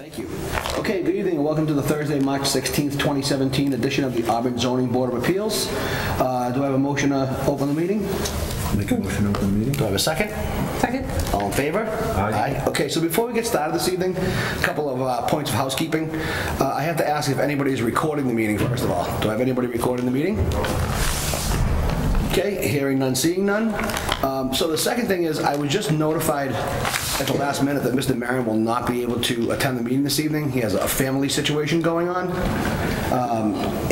Thank you. Okay, good evening and welcome to the Thursday, March 16th, 2017 edition of the Auburn Zoning Board of Appeals. Do I have a motion to open the meeting? Make a motion to open the meeting. Do I have a second? Second. All in favor? Aye. Okay, so before we get started this evening, a couple of points of housekeeping. I have to ask if anybody is recording the meeting, first of all. Do I have anybody recording the meeting? Okay, hearing none, seeing none. So the second thing is, I was just notified at the last minute that Mr. Marion will not be able to attend the meeting this evening. He has a family situation going on.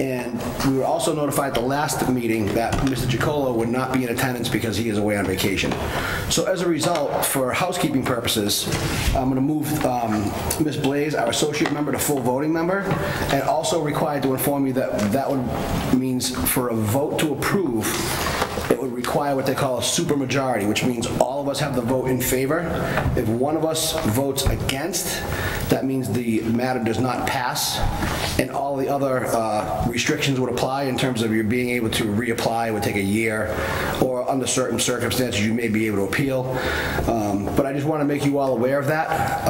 And we were also notified at the last meeting that Mr. Giacola would not be in attendance because he is away on vacation. So as a result, for housekeeping purposes, I'm going to move Ms. Blaze, our associate member, to full voting member, and also required to inform you that that means for a vote to approve, it would require what they call a supermajority, which means all of us have the vote in favor. If one of us votes against, that means the matter does not pass, and all the other restrictions would apply in terms of you being able to reapply. It would take a year, or under certain circumstances you may be able to appeal. But I just want to make you all aware of that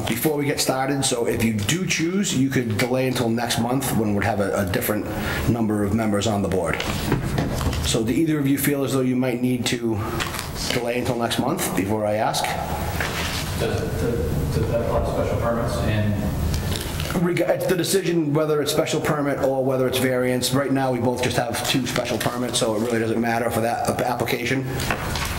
before we get started. So if you do choose, you could delay until next month when we'd have a different number of members on the board. So do either of you feel as though you might need to delay until next month before I ask? Does that apply to special permits? It's the decision whether it's special permit or whether it's variance. Right now, we both just have 2 special permits, so it really doesn't matter for that application.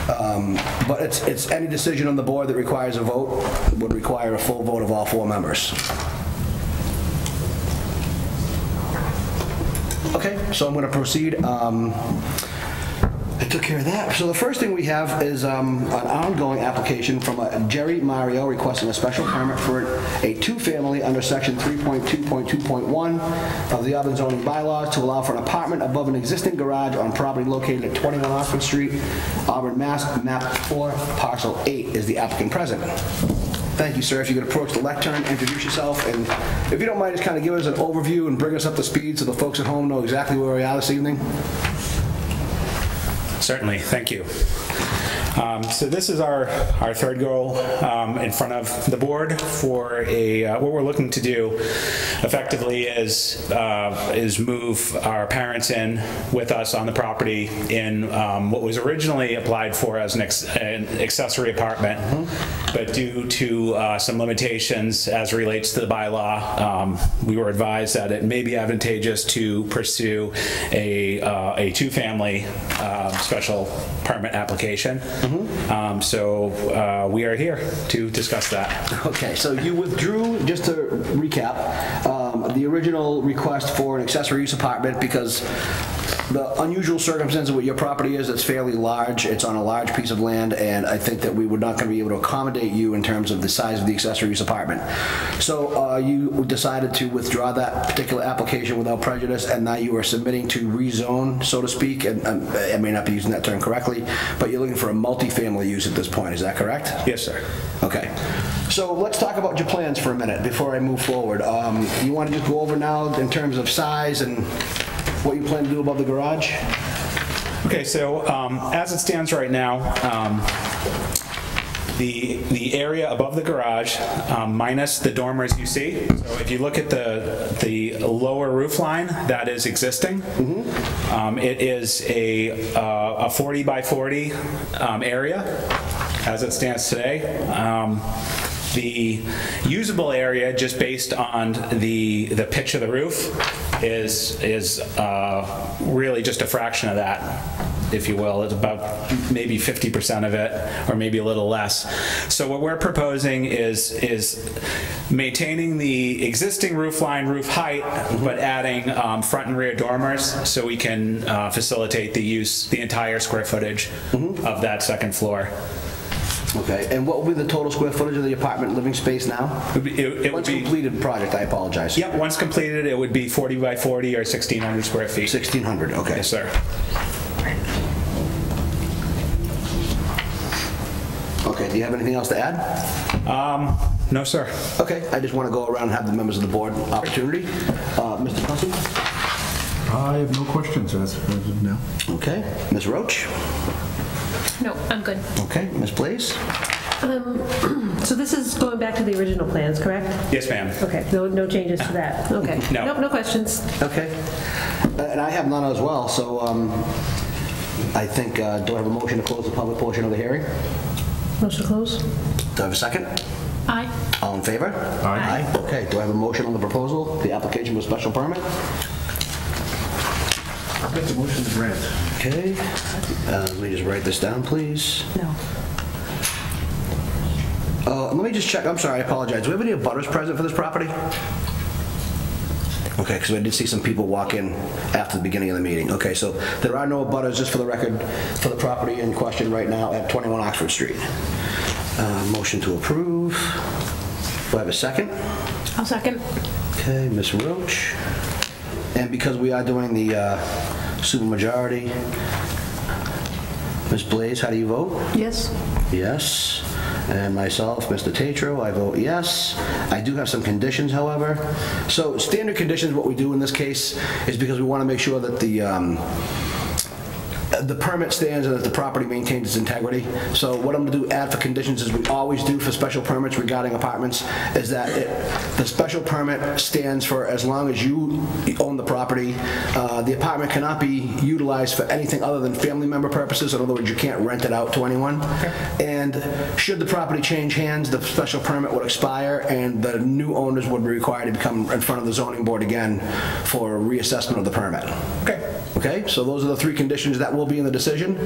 But it's any decision on the board that requires a vote would require a full vote of all 4 members. Okay, so I'm going to proceed. I took care of that. So the first thing we have is an ongoing application from Jerry Mario requesting a special permit for a 2-family under section 3.2.2.1 of the Auburn zoning bylaws to allow for an apartment above an existing garage on property located at 21 Oxford Street, Auburn, Mass. Map 4, parcel 8 is the applicant present. Thank you, sir. If you could approach the lectern, introduce yourself, and if you don't mind, just kind of give us an overview and bring us up to speed so the folks at home know exactly where we are this evening. Certainly, thank you. So this is our third goal in front of the board for what we're looking to do effectively is move our parents in with us on the property in what was originally applied for as an accessory apartment, but due to some limitations as relates to the bylaw, we were advised that it may be advantageous to pursue a 2-family special permit application. So we are here to discuss that. Okay, so you withdrew, just to recap, the original request for an accessory use apartment because the unusual circumstance of what your property is, it's fairly large, it's on a large piece of land, and I think that we would not going to be able to accommodate you in terms of the size of the accessory use apartment. So you decided to withdraw that particular application without prejudice, and now you are submitting to rezone, so to speak, and I may not be using that term correctly, but you're looking for a multi-family use at this point, is that correct? Yes, sir. Okay. So let's talk about your plans for a minute before I move forward. You want to just go over now in terms of size and what you plan to do above the garage? Okay, so as it stands right now, the area above the garage, minus the dormers you see. So if you look at the lower roof line, that is existing. It is a 40 by 40 area as it stands today. The usable area, just based on the pitch of the roof, is really just a fraction of that, if you will. It's about maybe 50% of it, or maybe a little less. So what we're proposing is maintaining the existing roof line, roof height, but adding front and rear dormers so we can facilitate the entire square footage of that second floor. Okay, and what will be the total square footage of the apartment living space now? It Once would be completed project, I apologize. Yep, once completed, it would be 40 by 40 or 1,600 square feet. 1,600, okay. Yes, sir. Okay, do you have anything else to add? No, sir. Okay, I just want to go around and have the members of the board opportunity. Mr. Plessy? I have no questions as of now. Okay, Ms. Roach? No, I'm good. Okay, Ms. Blaze? So this is going back to the original plans, correct? Yes, ma'am. Okay, no changes to that? Okay. No. Nope, no questions. Okay. And I have none as well, so I think, do I have a motion to close the public portion of the hearing? Motion to close? Do I have a second? Aye. All in favor? Aye. Okay, do I have a motion on the proposal, the application for special permit? I'll make the motion to grant. Okay, let me just write this down, please. No. Let me just check, I'm sorry, I apologize. Do we have any abutters present for this property? Okay, because I did see some people walk in after the beginning of the meeting. Okay, so there are no abutters, just for the record, for the property in question right now at 21 Oxford Street. Motion to approve. Do I have a second? I'll second. Okay, Ms. Roach. And because we are doing the supermajority, Ms. Blaze, how do you vote? Yes. Yes. And myself, Mr. Tatro, I vote yes. I do have some conditions, however. So standard conditions, what we do in this case is because we want to make sure that the permit stands and that the property maintains its integrity. So what I'm going to do, add for conditions, as we always do for special permits regarding apartments, is that the special permit stands for as long as you own the property. The apartment cannot be utilized for anything other than family member purposes. In other words, you can't rent it out to anyone. And should the property change hands, the special permit would expire and the new owners would be required to come in front of the zoning board again for reassessment of the permit. Okay, so those are the 3 conditions that will be in the decision.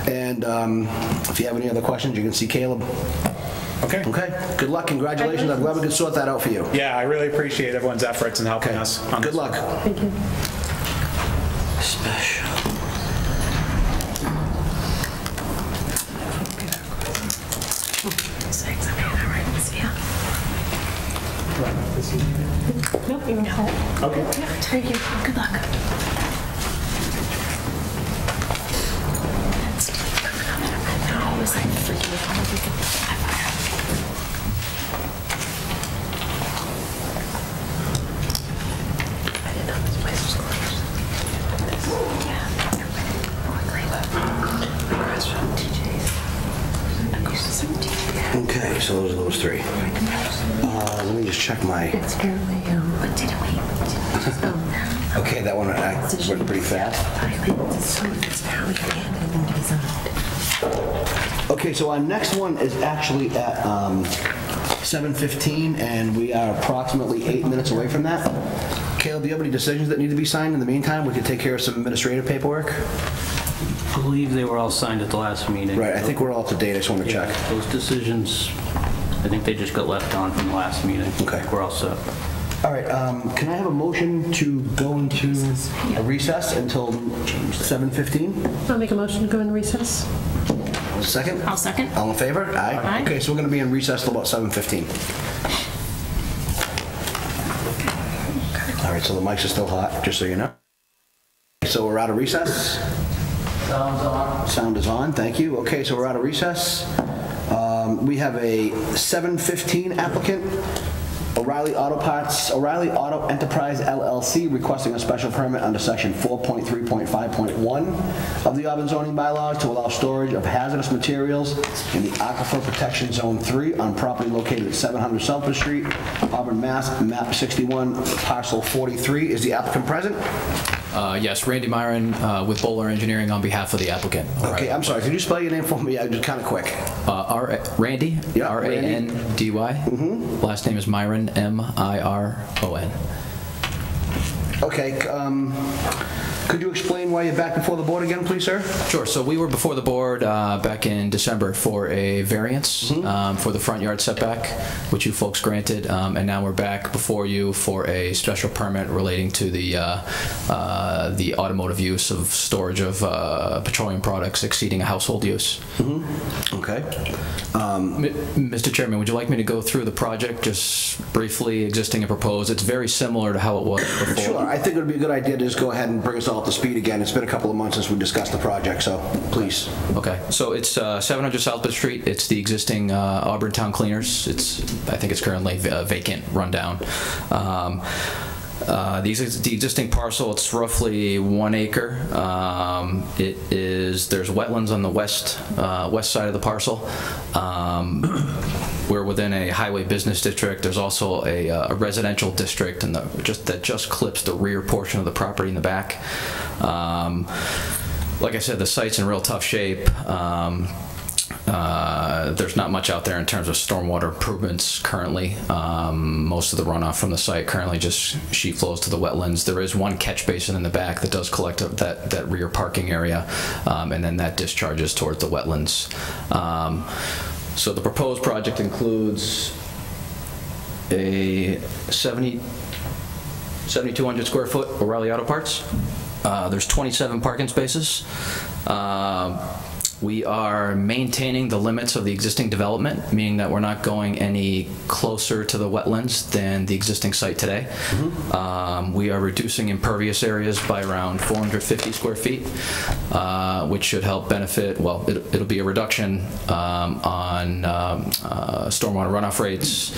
And if you have any other questions, you can see Caleb. Okay. Okay, good luck, congratulations. I'm glad we could sort that out for you. Yeah, I really appreciate everyone's efforts in helping us on Good this. luck. Thank you. Special. Nope, you're no. Okay. Thank you. Good luck. No, it was like freaking I didn't know this place was closed. Yeah. Across from TJ's. Across from TJ's. Okay, so those are those 3. Let me just check my, It's apparently, but didn't we? okay, that one went pretty fast. It's apparently abandoned and designed. Okay, so our next one is actually at 7:15, and we are approximately 8 minutes away from that. Caleb, do you have any decisions that need to be signed in the meantime? We could take care of some administrative paperwork. I believe they were all signed at the last meeting. Right, I think we're all up to date, I just want to check. Yeah, those decisions, I think they just got left on from the last meeting. Okay. We're all set. All right, can I have a motion to go into a recess until 7:15? I'll make a motion to go in recess. Second? I'll second. All in favor? Aye. Aye. Okay, so we're going to be in recess till about 7:15. All right, so the mics are still hot, just so you know. So we're out of recess? Sounds on. Sound is on, thank you. Okay, so we're out of recess. We have a 7:15 applicant, O'Reilly Auto Enterprise LLC, requesting a special permit under section 4.3.5.1 of the Auburn zoning bylaws to allow storage of hazardous materials in the Aquifer Protection Zone 3 on property located at 700 Southwood Street, Auburn, Mass, map 61, parcel 43. Is the applicant present? Yes, Randy Myron with Bowler Engineering on behalf of the applicant. Okay, I'm sorry, could you spell your name for me? Just kind of quick. Randy, Yeah, R-A-N-D-Y. Last name is Myron, M-I-R-O-N. Okay, could you explain why you're back before the board again, please, sir? Sure. So we were before the board back in December for a variance for the front yard setback, which you folks granted, and now we're back before you for a special permit relating to the automotive use of storage of petroleum products exceeding a household use. Okay. Mr. Chairman, would you like me to go through the project just briefly, existing and proposed? It's very similar to how it was before. Sure, I think it would be a good idea to just go ahead and bring us all up to speed again. It's been a couple of months since we discussed the project, so please. Okay, so it's 700 Southwood Street. It's the existing Auburn Town Cleaners. I think it's currently vacant, rundown. The existing parcel, it's roughly 1 acre. There's wetlands on the west side of the parcel. We're within a highway business district. There's also a residential district that just clips the rear portion of the property in the back. Like I said, the site's in real tough shape. There's not much out there in terms of stormwater improvements currently. Most of the runoff from the site currently just sheet flows to the wetlands. There is one catch basin in the back that does collect that rear parking area, and then that discharges towards the wetlands. So the proposed project includes a 7,200 square foot O'Reilly Auto Parts. There's 27 parking spaces. We are maintaining the limits of the existing development, meaning that we're not going any closer to the wetlands than the existing site today. We are reducing impervious areas by around 450 square feet, which should help benefit, well, it'll be a reduction on stormwater runoff rates,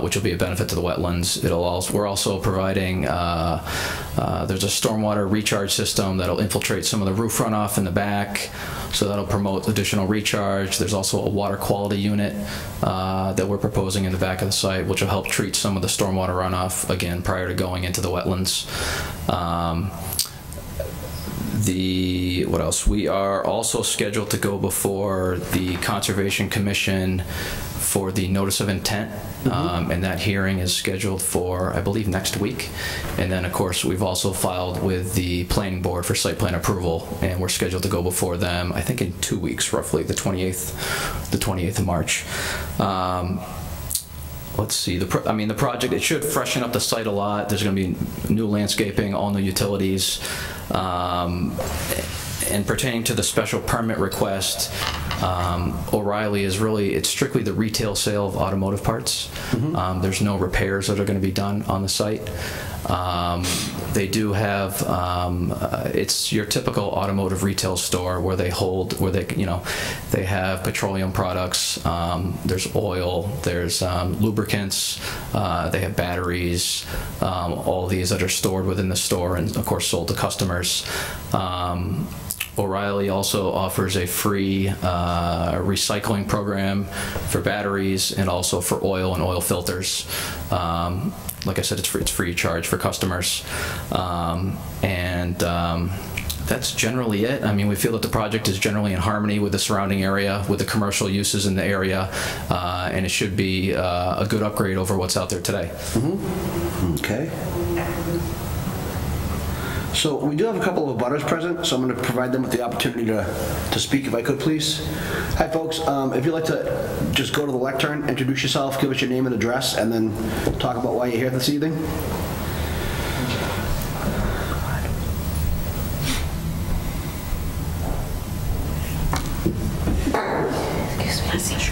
which will be a benefit to the wetlands. We're also providing, there's a stormwater recharge system that'll infiltrate some of the roof runoff in the back, so that'll promote additional recharge. There's also a water quality unit that we're proposing in the back of the site, which will help treat some of the stormwater runoff, again, prior to going into the wetlands. What else? We are also scheduled to go before the Conservation Commission for the notice of intent, and that hearing is scheduled for, I believe, next week. And then, of course, we've also filed with the planning board for site plan approval, and we're scheduled to go before them, I think, in 2 weeks, roughly, the 28th of March. Let's see, the project, it should freshen up the site a lot. There's going to be new landscaping, all new utilities. And pertaining to the special permit request, O'Reilly is it's strictly the retail sale of automotive parts. There's no repairs that are going to be done on the site. They do have, it's your typical automotive retail store where they have petroleum products, there's oil, there's lubricants, they have batteries, all these that are stored within the store and, of course, sold to customers. O'Reilly also offers a free recycling program for batteries and also for oil and oil filters. Like I said, it's free of charge for customers. That's generally it. I mean, we feel that the project is generally in harmony with the surrounding area, with the commercial uses in the area, and it should be a good upgrade over what's out there today. Okay. So we do have a couple of abutters present, so I'm going to provide them with the opportunity to speak, if I could, please. Hi, folks. If you'd like to just go to the lectern, introduce yourself, give us your name and address, and then talk about why you're here this evening.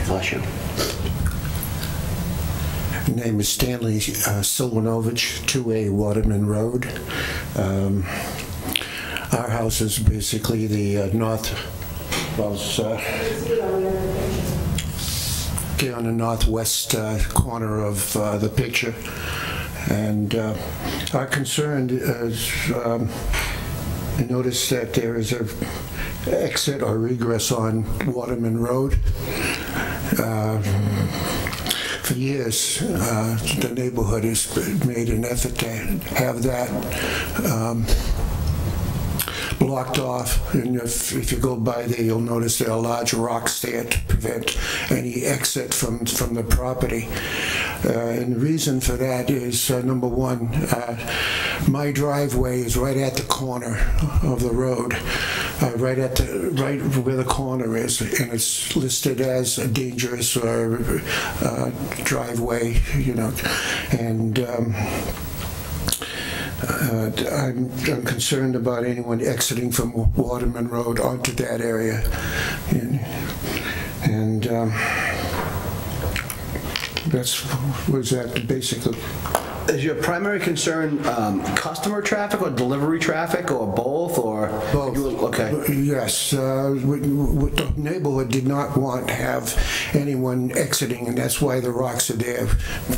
Bless you. My name is Stanley Silvanovich, 2A Waterman Road. Our house is basically the on the northwest corner of the picture. And our concern is, I noticed that there is a exit or regress on Waterman Road. For years, the neighborhood has made an effort to have that blocked off, and if you go by there, you'll notice there are large rocks there to prevent any exit from the property. And the reason for that is, number one, my driveway is right at the corner of the road, right where the corner is, and it's listed as a dangerous driveway, and I'm concerned about anyone exiting from Waterman Road onto that area, and that's basically Is your primary concern customer traffic or delivery traffic or both, or? Both. Okay. Yes, the neighborhood did not want to have anyone exiting, and that's why the rocks are there.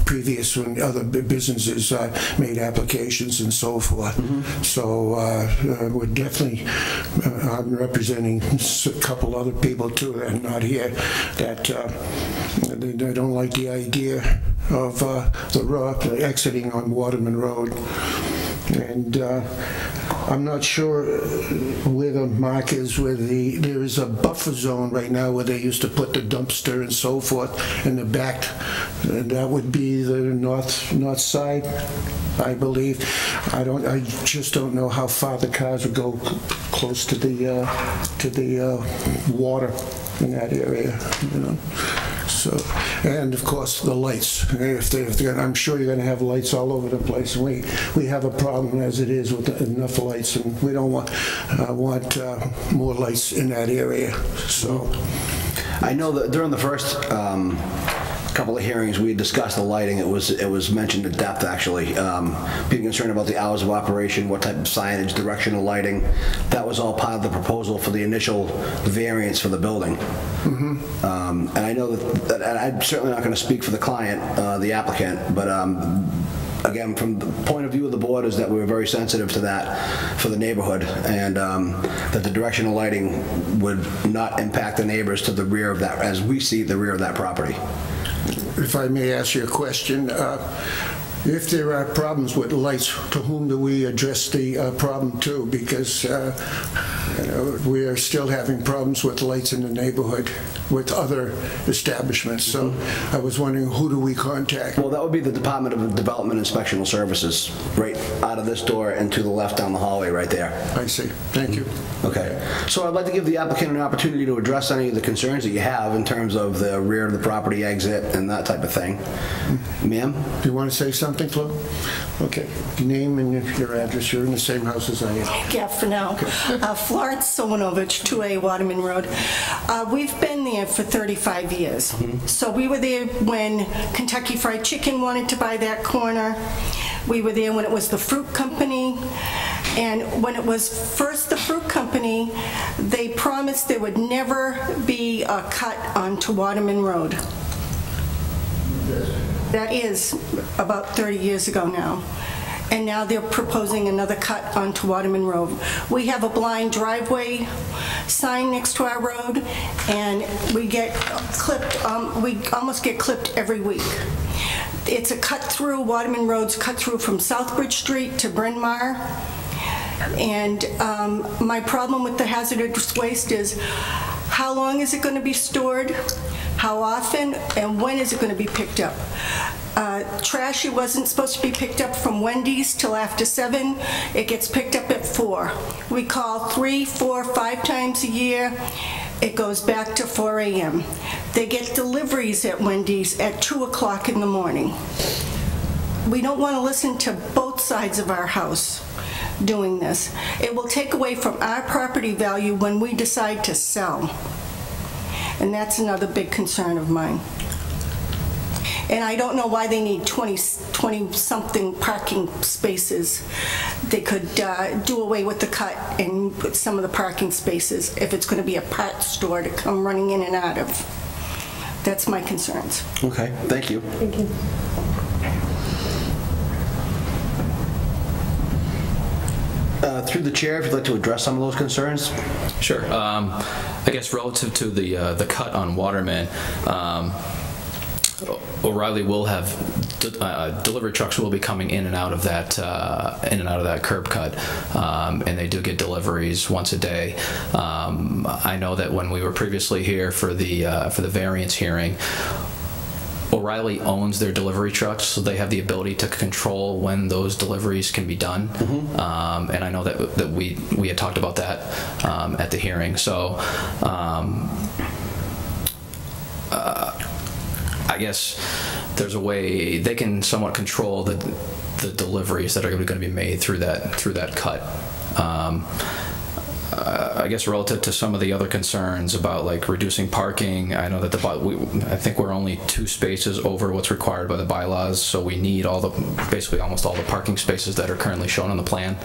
Previous when other businesses made applications and so forth. So we're definitely, I'm representing a couple other people too that are not here, that they don't like the idea of the rock exiting on Waterman Road. And I'm not sure where the mark is, where there is a buffer zone right now where they used to put the dumpster and so forth in the back. And that would be the north side, I believe. I just don't know how far the cars would go close to the water in that area, you know. So, and of course the lights. I'm sure you're going to have lights all over the place. We have a problem as it is with enough lights, and we don't want more lights in that area. So, I know that during the first couple of hearings we had discussed the lighting. It was mentioned in depth actually. Being concerned about the hours of operation, what type of signage, directional lighting. That was all part of the proposal for the initial variance for the building. And I know that I'm certainly not going to speak for the client, the applicant, but again, from the point of view of the board, is that we were very sensitive to that for the neighborhood, and that the directional lighting would not impact the neighbors to the rear of that, as we see the rear of that property. if I may ask you a question, if there are problems with lights, to whom do we address the problem to? Because we are still having problems with lights in the neighborhood with other establishments. So I was wondering, who do we contact? Well, that would be the Department of Development and Inspectional Services, right out of this door and to the left down the hallway right there. I see. Thank you. Okay. So I'd like to give the applicant an opportunity to address any of the concerns that you have in terms of the rear of the property exit and that type of thing. Ma'am? Do you want to say something, Flo? Okay. Name and your address. You're in the same house as I am. Yeah, for now. Florence Solonovich, 2A Waterman Road. We've been there for 35 years. So we were there when Kentucky Fried Chicken wanted to buy that corner. We were there when it was the fruit company. And when it was first the fruit company, they promised there would never be a cut onto Waterman Road. That is about 30 years ago now. And now they're proposing another cut onto Waterman Road. We have a blind driveway sign next to our road, and we get clipped, we almost get clipped every week. It's a cut through, Waterman Road's cut through from Southbridge Street to Bryn Mawr. And my problem with the hazardous waste is, how long is it going to be stored? How often? And when is it going to be picked up? Trash, it wasn't supposed to be picked up from Wendy's till after 7. It gets picked up at 4. We call 3, 4, 5 times a year. It goes back to 4 a.m. They get deliveries at Wendy's at 2 o'clock in the morning. We don't want to listen to both sides of our house doing this. It will take away from our property value when we decide to sell. And that's another big concern of mine. And I don't know why they need 20-something parking spaces. They could do away with the cut and put some of the parking spaces if it's going to be a parts store to come running in and out of. That's my concerns. Okay, thank you. Thank you. Through the chair, if you'd like to address some of those concerns. Sure. I guess relative to the cut on Waterman, O'Reilly will have delivery trucks will be coming in and out of that curb cut, and they do get deliveries once a day. I know that when we were previously here for the variance hearing, O'Reilly owns their delivery trucks, so they have the ability to control when those deliveries can be done. And I know that we had talked about that at the hearing. So I guess there's a way they can somewhat control the deliveries that are going to be made through that cut. I guess relative to some of the other concerns about like reducing parking, I know that I think we're only 2 spaces over what's required by the bylaws, so we need basically almost all the parking spaces that are currently shown on the plan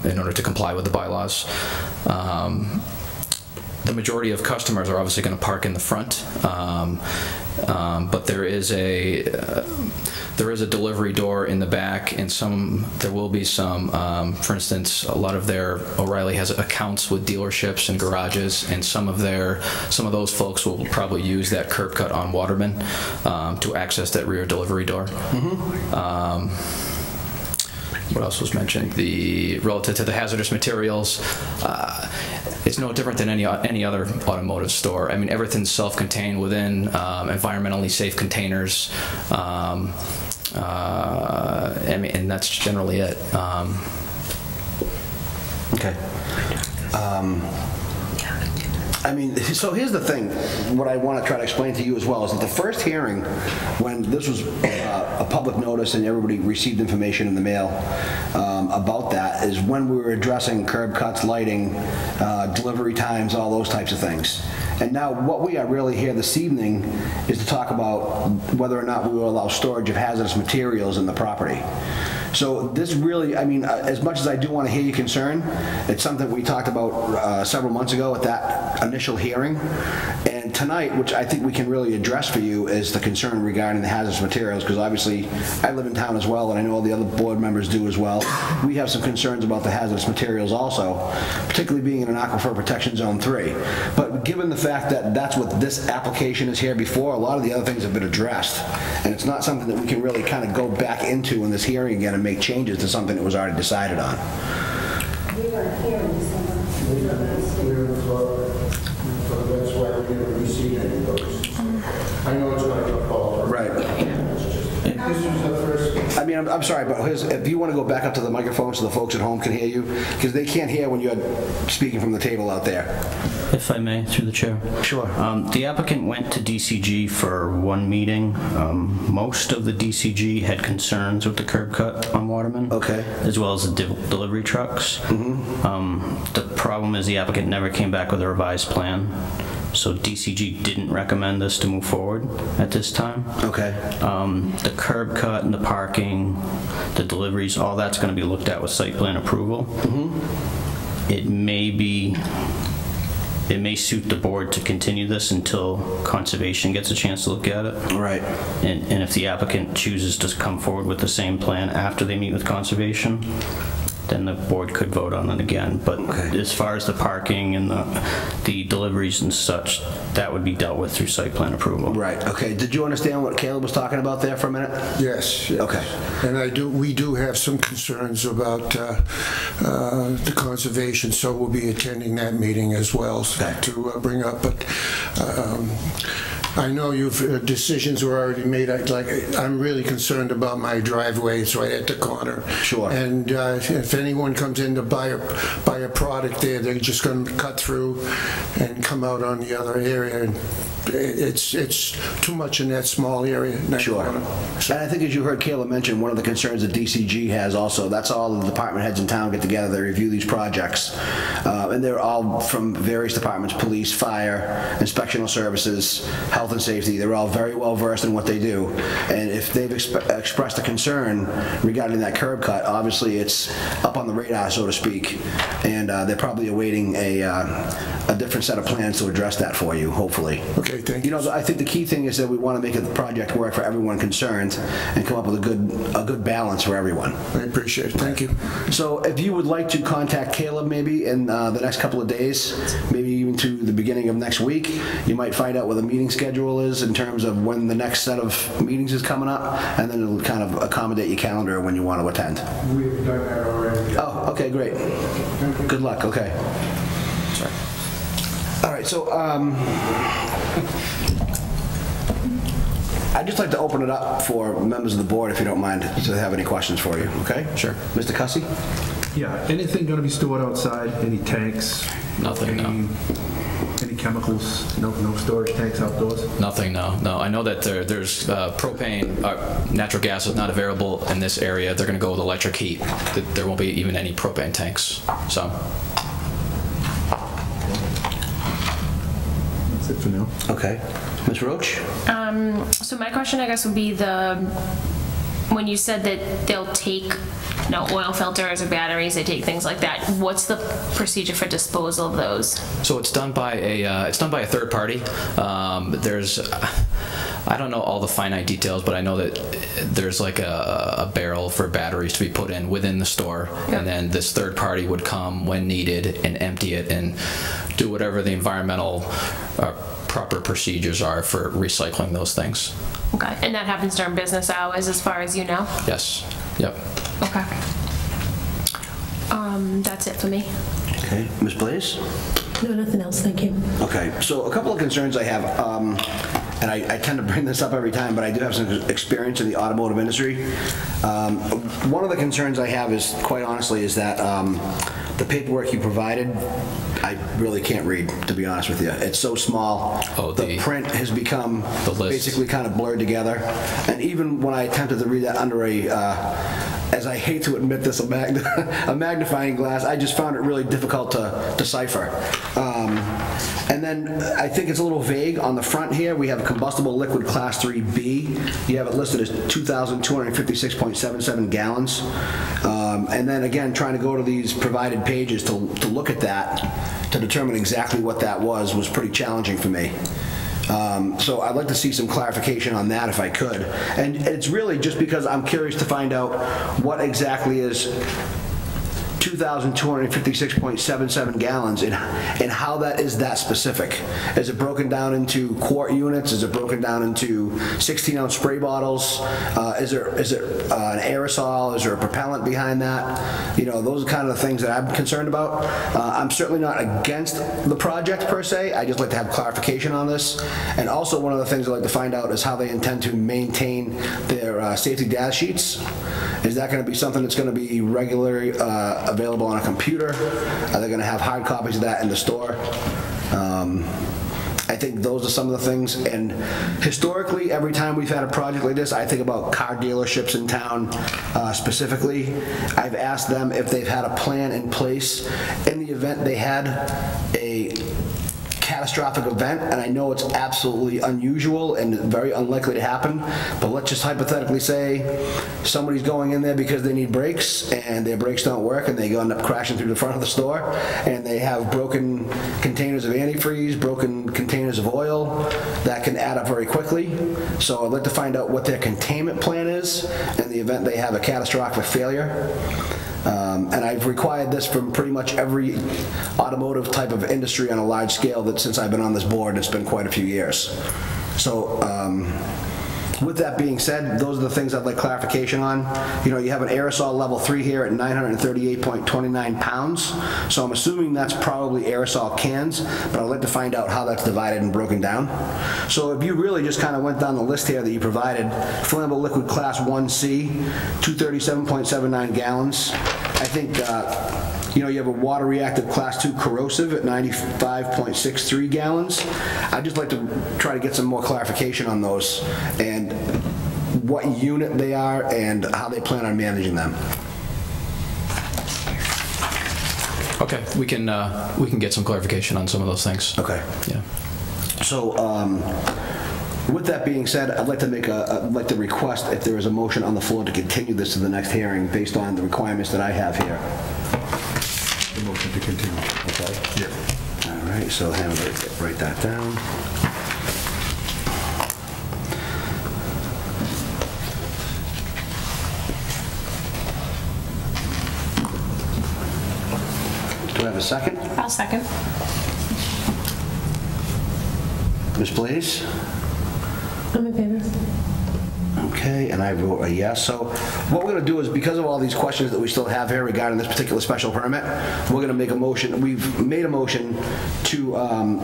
in order to comply with the bylaws. The majority of customers are obviously going to park in the front, but there is a delivery door in the back, and there will be some. For instance, a lot of O'Reilly has accounts with dealerships and garages, and some of those folks will probably use that curb cut on Waterman to access that rear delivery door. What else was mentioned? Relative to the hazardous materials, it's no different than any other automotive store. I mean, everything's self-contained within environmentally safe containers. And that's generally it. Okay. I mean, so here's the thing, what I want to try to explain to you as well is that the first hearing, when this was a public notice and everybody received information in the mail about that, is when we were addressing curb cuts, lighting, delivery times, all those types of things. And now what we are really here this evening is to talk about whether or not we will allow storage of hazardous materials in the property. So this really, I mean, as much as I do want to hear your concern, it's something we talked about several months ago at that initial hearing. And tonight, which I think we can really address for you, is the concern regarding the hazardous materials, because obviously I live in town as well, and I know all the other board members do as well. We have some concerns about the hazardous materials also, particularly being in an Aquifer Protection Zone 3. But given the fact that that's what this application is here before, a lot of the other things have been addressed. And it's not something that we can really kind of go back into in this hearing again and make changes to something that was already decided on. We weren't here in December. That's why we never received any of those. I know it's not your fault. Right. This was the first. I mean, I'm sorry, but if you want to go back up to the microphone so the folks at home can hear you, because they can't hear when you're speaking from the table out there. If I may, through the chair. Sure. The applicant went to DCG for one meeting. Most of the DCG had concerns with the curb cut on Waterman. Okay. As well as the delivery trucks. The problem is the applicant never came back with a revised plan. So DCG didn't recommend this to move forward at this time. Okay. The curb cut and the parking, the deliveries, all that's going to be looked at with site plan approval. It may suit the board to continue this until conservation gets a chance to look at it. Right. And if the applicant chooses to come forward with the same plan after they meet with conservation, then the board could vote on it again. But as far as the parking and the deliveries and such, that would be dealt with through site plan approval. Right. Okay. Did you understand what Caleb was talking about there for a minute? Yes. Okay. And we do have some concerns about the conservation, so we'll be attending that meeting as well to bring up. But I know decisions were already made. I'm really concerned about my driveway. It's right at the corner. Sure. And if anyone comes in to buy a product there, they're just going to cut through and come out on the other area. And it's too much in that small area. Sure. And I think, as you heard Caleb mention, one of the concerns that DCG has also, that's all the department heads in town get together, they review these projects. And they're all from various departments: police, fire, inspectional services, health and safety. They're all very well versed in what they do. And if they've expressed a concern regarding that curb cut, obviously it's up on the radar, so to speak. And they're probably awaiting a different set of plans to address that for you, hopefully. Okay, thank you. You know, I think the key thing is that we want to make the project work for everyone concerned and come up with a good balance for everyone. I appreciate it. Thank you. So if you would like to contact Caleb maybe in the next couple of days, maybe even to the beginning of next week, you might find out what the meeting schedule is in terms of when the next set of meetings is coming up, and then it'll kind of accommodate your calendar when you want to attend. We've done that already. Oh, okay, great. Good luck. Okay. Sorry. All right, so I'd just like to open it up for members of the board, if you don't mind, to have any questions for you, okay? Sure. Mr. Cussy? Yeah, anything going to be stored outside? Any tanks? Nothing, no. Any chemicals? No storage tanks outdoors? Nothing, no. I know that there's propane, natural gas is not available in this area. They're going to go with electric heat. There won't be even any propane tanks, so. That's it for now. Okay. Ms. Roach? So my question, I guess, would be when you said that they'll take, oil filters or batteries, they take things like that, what's the procedure for disposal of those? So it's done by a third party. I don't know all the finite details, but I know that there's like a barrel for batteries to be put in within the store, and then this third party would come when needed and empty it and do whatever the environmental proper procedures are for recycling those things. Okay, and that happens during business hours as far as you know? Yes. Yep. Okay. That's it for me. Okay. Ms. Blaze? No, nothing else, thank you. Okay, so a couple of concerns I have, and I tend to bring this up every time, but I do have some experience in the automotive industry. One of the concerns I have is, quite honestly, is that the paperwork you provided, I really can't read, to be honest with you. It's so small. Oh, the print has become basically kind of blurred together. And even when I attempted to read that under as I hate to admit this, a magnifying glass, I just found it really difficult to decipher. And then I think it's a little vague on the front here. We have combustible liquid class 3B. You have it listed as 2,256.77 gallons. And then again, trying to go to these provided pages to look at that, to determine exactly what that was pretty challenging for me. So I'd like to see some clarification on that if I could. And it's really just because I'm curious to find out what exactly is 2,256.77 gallons and how that is that specific. Is it broken down into quart units? Is it broken down into 16-ounce spray bottles? Is it an aerosol? Is there a propellant behind that? Those are kind of the things that I'm concerned about. I'm certainly not against the project per se. I just like to have clarification on this. And also one of the things I'd like to find out is how they intend to maintain their safety data sheets. Is that going to be something that's going to be regularly available on a computer? Are they going to have hard copies of that in the store? I think those are some of the things. And historically, every time we've had a project like this, I think about car dealerships in town specifically. I've asked them if they've had a plan in place in the event they had a catastrophic event, and I know it's absolutely unusual and very unlikely to happen, but let's just hypothetically say somebody's going in there because they need brakes and their brakes don't work and they end up crashing through the front of the store, and they have broken containers of antifreeze, broken containers of oil. That can add up very quickly. So I'd like to find out what their containment plan is in the event they have a catastrophic failure. And I've required this from pretty much every automotive type of industry on a large scale since I've been on this board, and it's been quite a few years. So with that being said, those are the things I'd like clarification on. You have an aerosol level 3 here at 938.29 pounds. So I'm assuming that's probably aerosol cans, but I'd like to find out how that's divided and broken down. So if you really just kind of went down the list here that you provided, flammable liquid class 1C, 237.79 gallons. I think, you have a water reactive class 2 corrosive at 95.63 gallons. I'd just like to try to get some more clarification on those and what unit they are and how they plan on managing them. Okay, we can get some clarification on some of those things. Okay. Yeah. So, with that being said, I'd like to request if there is a motion on the floor to continue this to the next hearing based on the requirements that I have here. The motion to continue. Okay. Yeah. All right. So, write that down. Do I have a second? I'll second. Ms. Blaze? I'm in favor. Okay, and I vote a yes. So what we're going to do is, because of all these questions that we still have here regarding this particular special permit, we're going to make a motion. We've made a motion to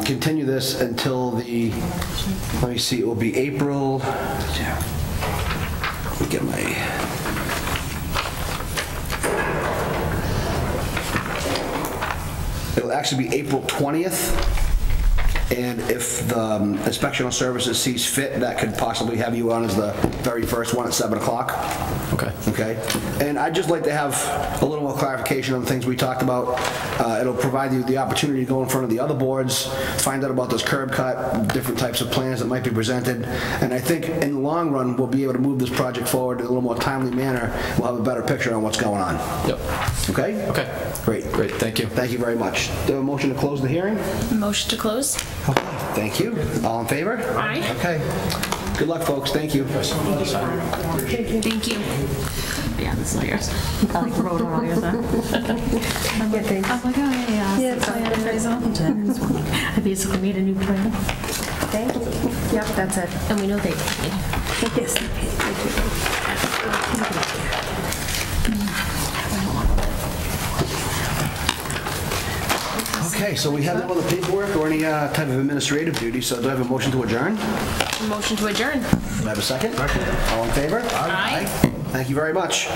continue this until the, let me see, it will be April, let me get my, it'll actually be April 20th And if the inspectional services sees fit, that could possibly have you on as the very first one at 7 o'clock. Okay. Okay? And I'd just like to have a little more clarification on the things we talked about. It'll provide you the opportunity to go in front of the other boards, find out about this curb cut, different types of plans that might be presented. And I think in the long run, we'll be able to move this project forward in a little more timely manner. We'll have a better picture on what's going on. Yep. Okay? Okay. Great. Great, thank you. Thank you very much. Do we have a motion to close the hearing? Motion to close? Thank you. All in favor? Aye. Okay. Good luck, folks. Thank you. Thank you. Yeah, this is yours. I like wrote on all yours, huh? I'm like, oh, yeah. I basically made a new plan. Thank you. Yep, that's it. And we know they. Yes. Okay, so we have no other paperwork or any type of administrative duty, so do I have a motion to adjourn? Motion to adjourn. Do I have a second? Second. All in favor? Aye. Thank you very much.